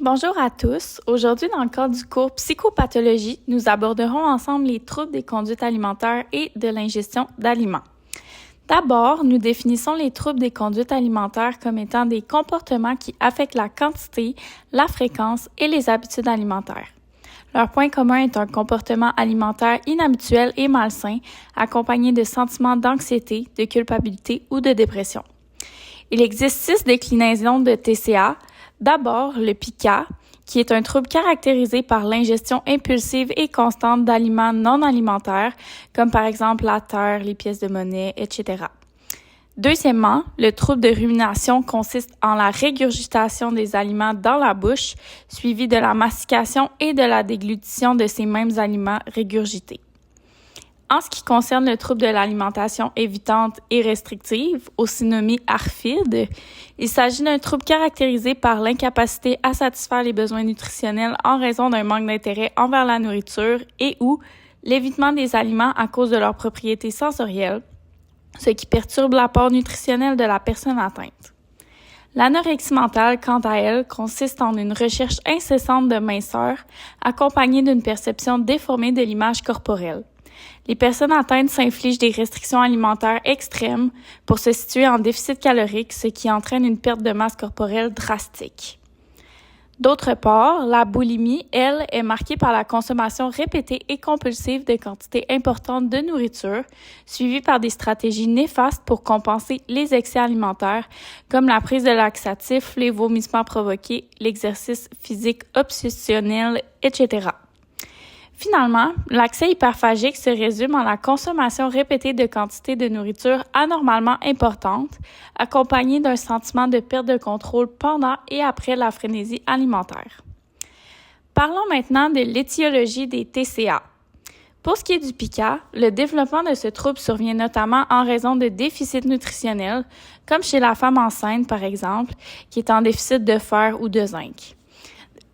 Bonjour à tous. Aujourd'hui, dans le cadre du cours Psychopathologie, nous aborderons ensemble les troubles des conduites alimentaires et de l'ingestion d'aliments. D'abord, nous définissons les troubles des conduites alimentaires comme étant des comportements qui affectent la quantité, la fréquence et les habitudes alimentaires. Leur point commun est un comportement alimentaire inhabituel et malsain, accompagné de sentiments d'anxiété, de culpabilité ou de dépression. Il existe 6 déclinaisons de TCA. D'abord, le pica, qui est un trouble caractérisé par l'ingestion impulsive et constante d'aliments non alimentaires, comme par exemple la terre, les pièces de monnaie, etc. Deuxièmement, le trouble de rumination consiste en la régurgitation des aliments dans la bouche, suivi de la mastication et de la déglutition de ces mêmes aliments régurgités. En ce qui concerne le trouble de l'alimentation évitante et restrictive, aussi nommé ARFID, il s'agit d'un trouble caractérisé par l'incapacité à satisfaire les besoins nutritionnels en raison d'un manque d'intérêt envers la nourriture et ou l'évitement des aliments à cause de leurs propriétés sensorielles, ce qui perturbe l'apport nutritionnel de la personne atteinte. L'anorexie mentale, quant à elle, consiste en une recherche incessante de minceur accompagnée d'une perception déformée de l'image corporelle. Les personnes atteintes s'infligent des restrictions alimentaires extrêmes pour se situer en déficit calorique, ce qui entraîne une perte de masse corporelle drastique. D'autre part, la boulimie, elle, est marquée par la consommation répétée et compulsive de quantités importantes de nourriture, suivie par des stratégies néfastes pour compenser les excès alimentaires, comme la prise de laxatifs, les vomissements provoqués, l'exercice physique obsessionnel, etc. Finalement, l'accès hyperphagique se résume en la consommation répétée de quantités de nourriture anormalement importantes, accompagnée d'un sentiment de perte de contrôle pendant et après la frénésie alimentaire. Parlons maintenant de l'étiologie des TCA. Pour ce qui est du pica, le développement de ce trouble survient notamment en raison de déficits nutritionnels, comme chez la femme enceinte par exemple, qui est en déficit de fer ou de zinc.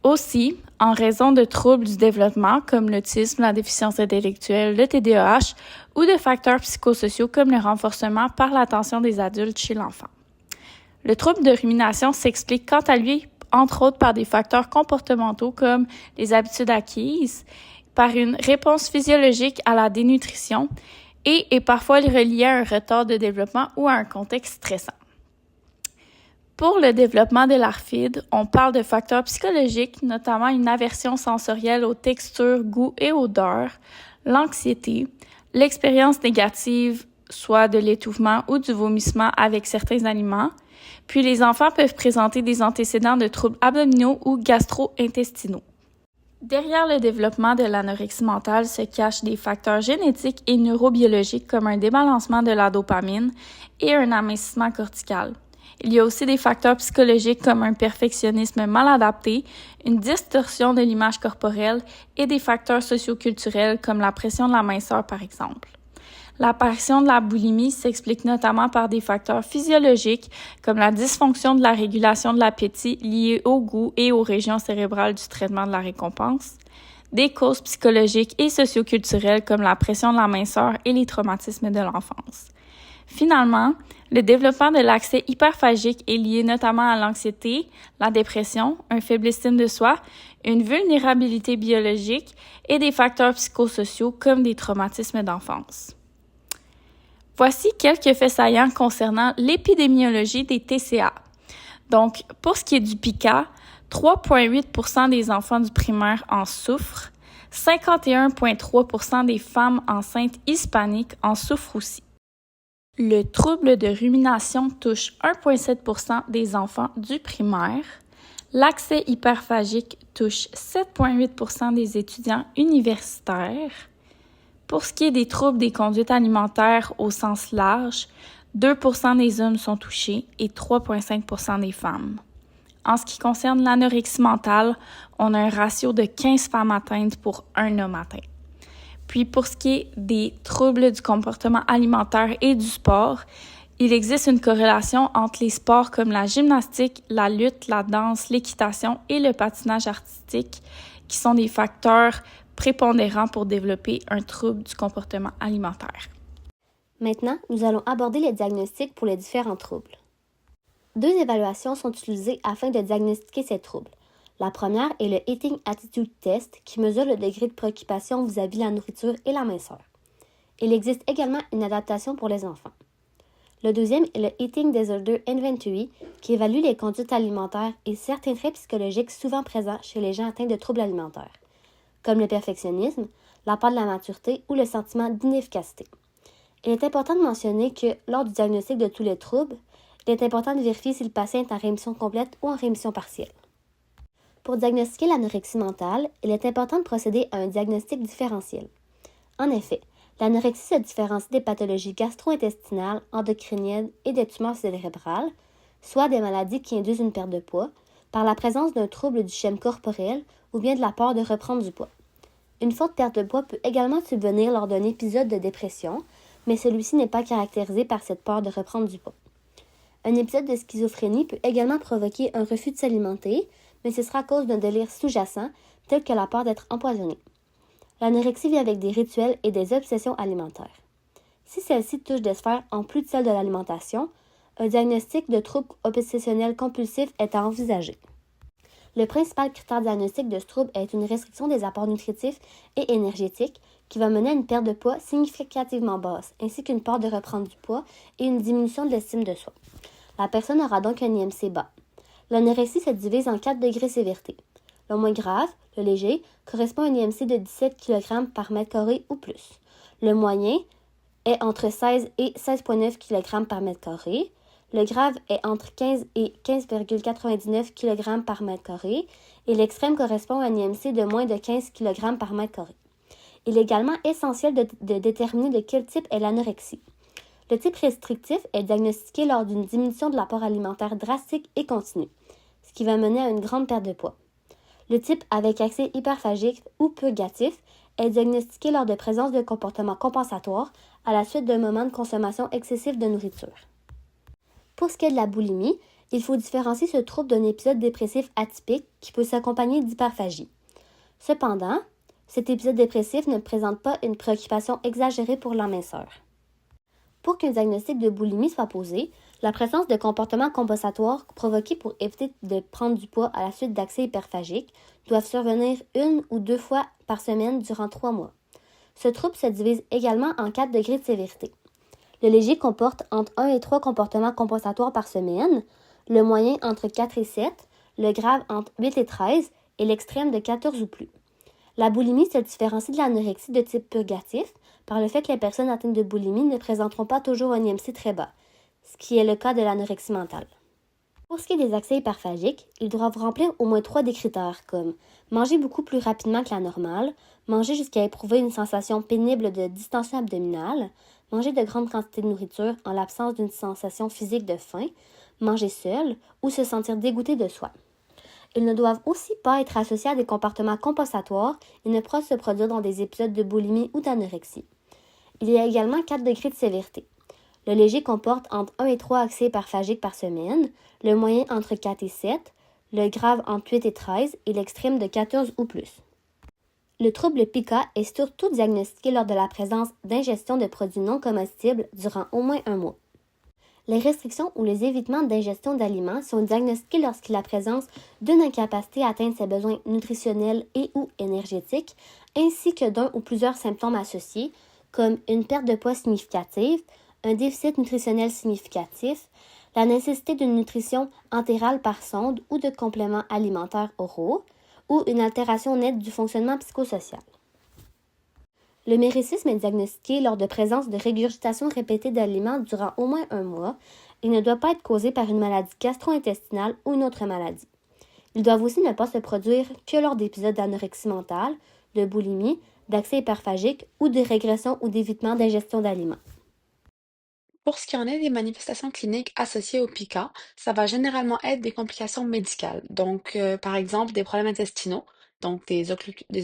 Aussi, en raison de troubles du développement comme l'autisme, la déficience intellectuelle, le TDAH ou de facteurs psychosociaux comme le renforcement par l'attention des adultes chez l'enfant. Le trouble de rumination s'explique quant à lui, entre autres, par des facteurs comportementaux comme les habitudes acquises, par une réponse physiologique à la dénutrition et est parfois relié à un retard de développement ou à un contexte stressant. Pour le développement de l'ARFID, on parle de facteurs psychologiques, notamment une aversion sensorielle aux textures, goûts et odeurs, l'anxiété, l'expérience négative, soit de l'étouffement ou du vomissement avec certains aliments, puis les enfants peuvent présenter des antécédents de troubles abdominaux ou gastro-intestinaux. Derrière le développement de l'anorexie mentale se cachent des facteurs génétiques et neurobiologiques comme un débalancement de la dopamine et un amincissement cortical. Il y a aussi des facteurs psychologiques comme un perfectionnisme mal adapté, une distorsion de l'image corporelle et des facteurs socioculturels comme la pression de la minceur par exemple. L'apparition de la boulimie s'explique notamment par des facteurs physiologiques comme la dysfonction de la régulation de l'appétit liée au goût et aux régions cérébrales du traitement de la récompense, des causes psychologiques et socioculturelles comme la pression de la minceur et les traumatismes de l'enfance. Finalement, le développement de l'accès hyperphagique est lié notamment à l'anxiété, la dépression, un faible estime de soi, une vulnérabilité biologique et des facteurs psychosociaux comme des traumatismes d'enfance. Voici quelques faits saillants concernant l'épidémiologie des TCA. Donc, pour ce qui est du pica, 3,8% des enfants du primaire en souffrent, 51,3% des femmes enceintes hispaniques en souffrent aussi. Le trouble de rumination touche 1,7% des enfants du primaire. L'accès hyperphagique touche 7,8% des étudiants universitaires. Pour ce qui est des troubles des conduites alimentaires au sens large, 2% des hommes sont touchés et 3,5% des femmes. En ce qui concerne l'anorexie mentale, on a un ratio de 15 femmes atteintes pour 1 homme atteint. Puis pour ce qui est des troubles du comportement alimentaire et du sport, il existe une corrélation entre les sports comme la gymnastique, la lutte, la danse, l'équitation et le patinage artistique, qui sont des facteurs prépondérants pour développer un trouble du comportement alimentaire. Maintenant, nous allons aborder les diagnostics pour les différents troubles. 2 évaluations sont utilisées afin de diagnostiquer ces troubles. La première est le Eating Attitude Test qui mesure le degré de préoccupation vis-à-vis de la nourriture et la minceur. Il existe également une adaptation pour les enfants. Le deuxième est le Eating Disorder Inventory qui évalue les conduites alimentaires et certains traits psychologiques souvent présents chez les gens atteints de troubles alimentaires, comme le perfectionnisme, la peur de la maturité ou le sentiment d'inefficacité. Il est important de mentionner que, lors du diagnostic de tous les troubles, il est important de vérifier si le patient est en rémission complète ou en rémission partielle. Pour diagnostiquer l'anorexie mentale, il est important de procéder à un diagnostic différentiel. En effet, l'anorexie se différencie des pathologies gastro-intestinales, endocriniennes et des tumeurs cérébrales, soit des maladies qui induisent une perte de poids, par la présence d'un trouble du schème corporel ou bien de la peur de reprendre du poids. Une forte perte de poids peut également subvenir lors d'un épisode de dépression, mais celui-ci n'est pas caractérisé par cette peur de reprendre du poids. Un épisode de schizophrénie peut également provoquer un refus de s'alimenter, mais ce sera à cause d'un délire sous-jacent, tel que la peur d'être empoisonné. L'anorexie vit avec des rituels et des obsessions alimentaires. Si celle-ci touche des sphères en plus de celle de l'alimentation, un diagnostic de trouble obsessionnel compulsif est à envisager. Le principal critère diagnostique de ce trouble est une restriction des apports nutritifs et énergétiques qui va mener à une perte de poids significativement basse, ainsi qu'une peur de reprendre du poids et une diminution de l'estime de soi. La personne aura donc un IMC bas. L'anorexie se divise en 4 degrés de sévérité. Le moins grave, le léger, correspond à un IMC de 17 kg par mètre carré ou plus. Le moyen est entre 16 et 16,9 kg par mètre carré. Le grave est entre 15 et 15,99 kg par mètre carré et l'extrême correspond à un IMC de moins de 15 kg par mètre carré. Il est également essentiel de déterminer de quel type est l'anorexie. Le type restrictif est diagnostiqué lors d'une diminution de l'apport alimentaire drastique et continue, ce qui va mener à une grande perte de poids. Le type avec accès hyperphagique ou purgatif est diagnostiqué lors de présence de comportements compensatoires à la suite d'un moment de consommation excessive de nourriture. Pour ce qui est de la boulimie, il faut différencier ce trouble d'un épisode dépressif atypique qui peut s'accompagner d'hyperphagie. Cependant, cet épisode dépressif ne présente pas une préoccupation exagérée pour la minceur. Pour qu'un diagnostic de boulimie soit posé, la présence de comportements compensatoires provoqués pour éviter de prendre du poids à la suite d'accès hyperphagiques doivent survenir 1 ou 2 fois par semaine durant 3 mois. Ce trouble se divise également en 4 degrés de sévérité. Le léger comporte entre 1 et 3 comportements compensatoires par semaine, le moyen entre 4 et 7, le grave entre 8 et 13 et l'extrême de 14 ou plus. La boulimie se différencie de l'anorexie de type purgatif par le fait que les personnes atteintes de boulimie ne présenteront pas toujours un IMC très bas, ce qui est le cas de l'anorexie mentale. Pour ce qui est des accès hyperphagiques, ils doivent remplir au moins 3 des critères comme manger beaucoup plus rapidement que la normale, manger jusqu'à éprouver une sensation pénible de distension abdominale, manger de grandes quantités de nourriture en l'absence d'une sensation physique de faim, manger seul ou se sentir dégoûté de soi. Ils ne doivent aussi pas être associés à des comportements compensatoires et ne peuvent se produire dans des épisodes de boulimie ou d'anorexie. Il y a également 4 degrés de sévérité. Le léger comporte entre 1 et 3 accès hyperphagiques par semaine, le moyen entre 4 et 7, le grave entre 8 et 13 et l'extrême de 14 ou plus. Le trouble pica est surtout diagnostiqué lors de la présence d'ingestion de produits non comestibles durant au moins 1 mois. Les restrictions ou les évitements d'ingestion d'aliments sont diagnostiqués lorsqu'il y a la présence d'une incapacité à atteindre ses besoins nutritionnels et ou énergétiques, ainsi que d'un ou plusieurs symptômes associés, comme une perte de poids significative, un déficit nutritionnel significatif, la nécessité d'une nutrition entérale par sonde ou de compléments alimentaires oraux, ou une altération nette du fonctionnement psychosocial. Le méricisme est diagnostiqué lors de présence de régurgitation répétée d'aliments durant au moins 1 mois et ne doit pas être causé par une maladie gastro-intestinale ou une autre maladie. Ils doivent aussi ne pas se produire que lors d'épisodes d'anorexie mentale, de boulimie, d'accès hyperphagique ou de régression ou d'évitement d'ingestion d'aliments. Pour ce qui en est des manifestations cliniques associées au pica, ça va généralement être des complications médicales. Donc, par exemple, des problèmes intestinaux, donc des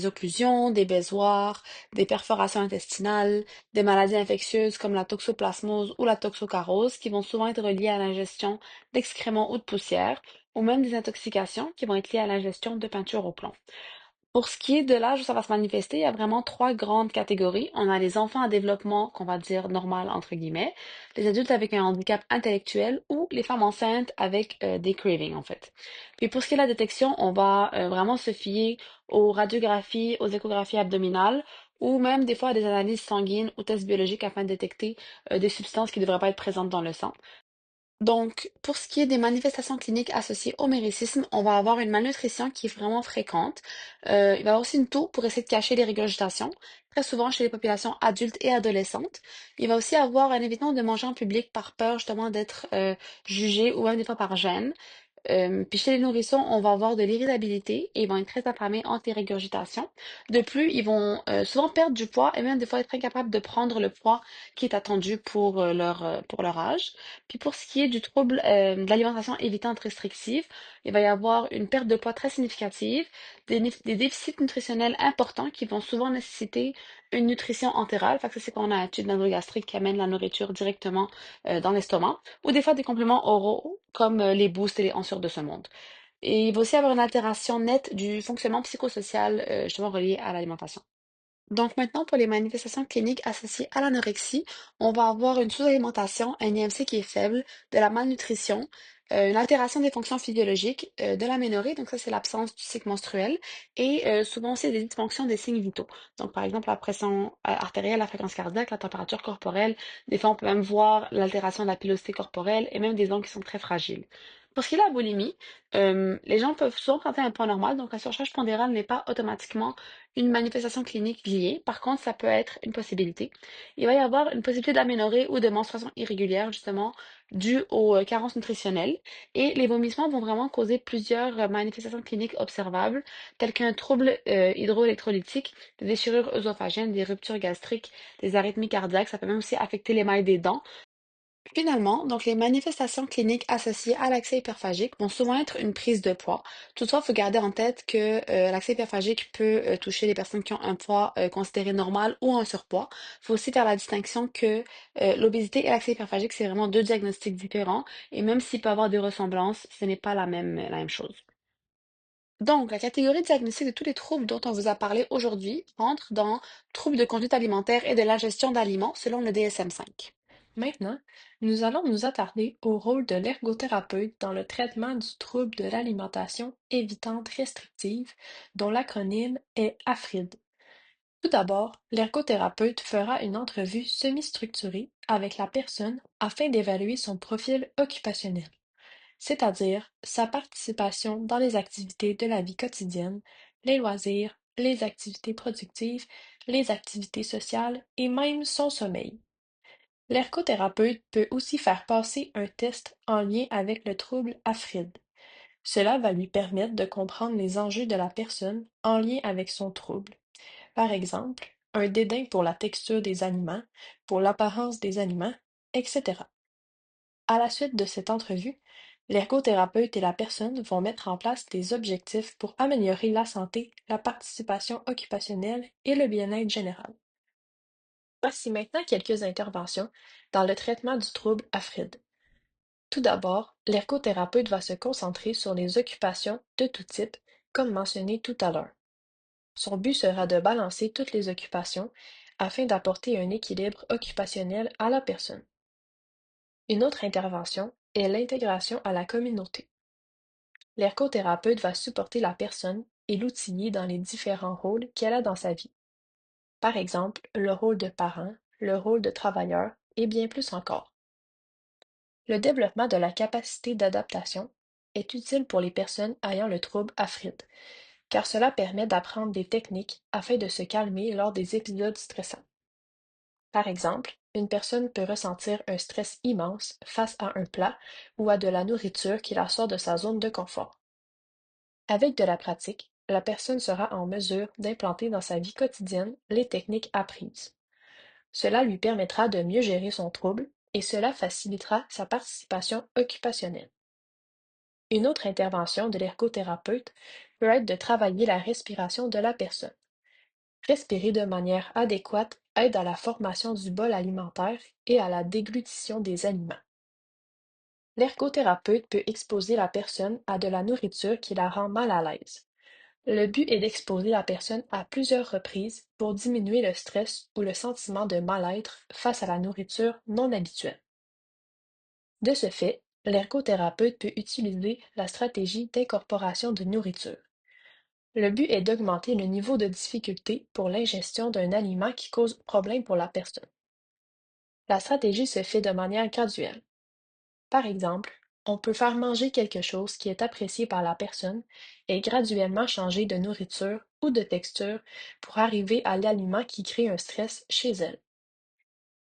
occlusions, des baissoirs, des perforations intestinales, des maladies infectieuses comme la toxoplasmose ou la toxocarose qui vont souvent être reliées à l'ingestion d'excréments ou de poussière, ou même des intoxications qui vont être liées à l'ingestion de peinture au plomb. Pour ce qui est de l'âge où ça va se manifester, il y a vraiment trois grandes catégories. On a les enfants en développement, qu'on va dire normal entre guillemets, les adultes avec un handicap intellectuel ou les femmes enceintes avec des cravings en fait. Puis pour ce qui est de la détection, on va vraiment se fier aux radiographies, aux échographies abdominales ou même des fois à des analyses sanguines ou tests biologiques afin de détecter des substances qui ne devraient pas être présentes dans le sang. Donc, pour ce qui est des manifestations cliniques associées au méricisme, on va avoir une malnutrition qui est vraiment fréquente. Il va y avoir aussi une toux pour essayer de cacher les régurgitations, très souvent chez les populations adultes et adolescentes. Il va aussi avoir un évitement de manger en public par peur justement d'être jugé ou même des fois par gêne. Puis chez les nourrissons, on va avoir de l'irritabilité et ils vont être très affamés anti-régurgitation. De plus, ils vont souvent perdre du poids et même des fois être incapables de prendre le poids qui est attendu pour leur âge. Puis pour ce qui est du trouble de l'alimentation évitante restrictive, il va y avoir une perte de poids très significative, des déficits nutritionnels importants qui vont souvent nécessiter une nutrition entérale. Fait que ça, c'est quand on a un tube nasogastrique qui amène la nourriture directement dans l'estomac ou des fois des compléments oraux comme les boosts et les ensures de ce monde. Et il va aussi avoir une altération nette du fonctionnement psychosocial justement relié à l'alimentation. Donc maintenant, pour les manifestations cliniques associées à l'anorexie, on va avoir une sous-alimentation, un IMC qui est faible, de la malnutrition, une altération des fonctions physiologiques, de l'aménorrhée, donc ça c'est l'absence du cycle menstruel, et souvent aussi des dysfonctions des signes vitaux. Donc par exemple la pression artérielle, la fréquence cardiaque, la température corporelle, des fois on peut même voir l'altération de la pilosité corporelle et même des ongles qui sont très fragiles. Pour ce qui est de la boulimie, les gens peuvent souvent présenter un poids normal, donc la surcharge pondérale n'est pas automatiquement une manifestation clinique liée. Par contre, ça peut être une possibilité. Il va y avoir une possibilité d'aménorrhée ou de menstruation irrégulière, justement, due aux carences nutritionnelles. Et les vomissements vont vraiment causer plusieurs manifestations cliniques observables, telles qu'un trouble hydroélectrolytique, des déchirures œsophagiennes, des ruptures gastriques, des arythmies cardiaques. Ça peut même aussi affecter l'émail des dents. Finalement, donc les manifestations cliniques associées à l'accès hyperphagique vont souvent être une prise de poids. Toutefois, il faut garder en tête que l'accès hyperphagique peut toucher les personnes qui ont un poids considéré normal ou un surpoids. Il faut aussi faire la distinction que l'obésité et l'accès hyperphagique, c'est vraiment deux diagnostics différents. Et même s'il peut y avoir des ressemblances, ce n'est pas la même chose. Donc, la catégorie diagnostique de tous les troubles dont on vous a parlé aujourd'hui entre dans troubles de conduite alimentaire et de l'ingestion d'aliments selon le DSM-5. Maintenant, nous allons nous attarder au rôle de l'ergothérapeute dans le traitement du trouble de l'alimentation évitante restrictive, dont l'acronyme est AFRID. Tout d'abord, l'ergothérapeute fera une entrevue semi-structurée avec la personne afin d'évaluer son profil occupationnel, c'est-à-dire sa participation dans les activités de la vie quotidienne, les loisirs, les activités productives, les activités sociales et même son sommeil. L'ergothérapeute peut aussi faire passer un test en lien avec le trouble AFRID. Cela va lui permettre de comprendre les enjeux de la personne en lien avec son trouble. Par exemple, un dédain pour la texture des aliments, pour l'apparence des aliments, etc. À la suite de cette entrevue, l'ergothérapeute et la personne vont mettre en place des objectifs pour améliorer la santé, la participation occupationnelle et le bien-être général. Voici maintenant quelques interventions dans le traitement du trouble AFRID. Tout d'abord, l'ergothérapeute va se concentrer sur les occupations de tout type, comme mentionné tout à l'heure. Son but sera de balancer toutes les occupations afin d'apporter un équilibre occupationnel à la personne. Une autre intervention est l'intégration à la communauté. L'ergothérapeute va supporter la personne et l'outiller dans les différents rôles qu'elle a dans sa vie. Par exemple, le rôle de parent, le rôle de travailleur et bien plus encore. Le développement de la capacité d'adaptation est utile pour les personnes ayant le trouble AFRID, car cela permet d'apprendre des techniques afin de se calmer lors des épisodes stressants. Par exemple, une personne peut ressentir un stress immense face à un plat ou à de la nourriture qui la sort de sa zone de confort. Avec de la pratique, la personne sera en mesure d'implanter dans sa vie quotidienne les techniques apprises. Cela lui permettra de mieux gérer son trouble et cela facilitera sa participation occupationnelle. Une autre intervention de l'ergothérapeute peut être de travailler la respiration de la personne. Respirer de manière adéquate aide à la formation du bol alimentaire et à la déglutition des aliments. L'ergothérapeute peut exposer la personne à de la nourriture qui la rend mal à l'aise. Le but est d'exposer la personne à plusieurs reprises pour diminuer le stress ou le sentiment de mal-être face à la nourriture non habituelle. De ce fait, l'ergothérapeute peut utiliser la stratégie d'incorporation de nourriture. Le but est d'augmenter le niveau de difficulté pour l'ingestion d'un aliment qui cause problème pour la personne. La stratégie se fait de manière graduelle. Par exemple, on peut faire manger quelque chose qui est apprécié par la personne et graduellement changer de nourriture ou de texture pour arriver à l'aliment qui crée un stress chez elle.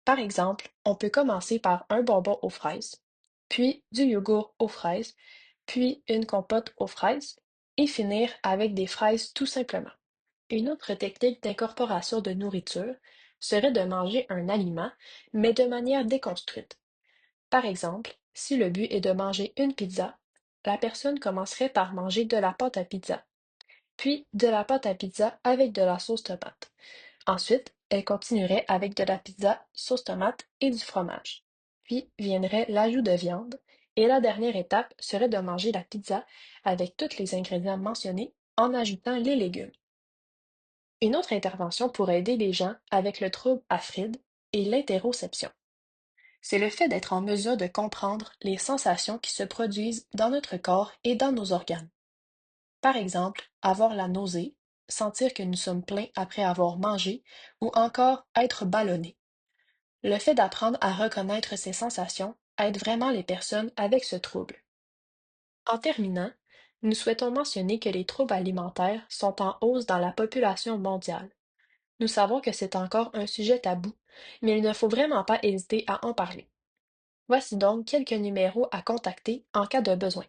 Par exemple, on peut commencer par un bonbon aux fraises, puis du yogourt aux fraises, puis une compote aux fraises, et finir avec des fraises tout simplement. Une autre technique d'incorporation de nourriture serait de manger un aliment, mais de manière déconstruite. Par exemple, si le but est de manger une pizza, la personne commencerait par manger de la pâte à pizza, puis de la pâte à pizza avec de la sauce tomate. Ensuite, elle continuerait avec de la pizza, sauce tomate et du fromage. Puis viendrait l'ajout de viande, et la dernière étape serait de manger la pizza avec tous les ingrédients mentionnés en ajoutant les légumes. Une autre intervention pour aider les gens avec le trouble AFRID est l'interoception. C'est le fait d'être en mesure de comprendre les sensations qui se produisent dans notre corps et dans nos organes. Par exemple, avoir la nausée, sentir que nous sommes pleins après avoir mangé ou encore être ballonné. Le fait d'apprendre à reconnaître ces sensations aide vraiment les personnes avec ce trouble. En terminant, nous souhaitons mentionner que les troubles alimentaires sont en hausse dans la population mondiale. Nous savons que c'est encore un sujet tabou, mais il ne faut vraiment pas hésiter à en parler. Voici donc quelques numéros à contacter en cas de besoin.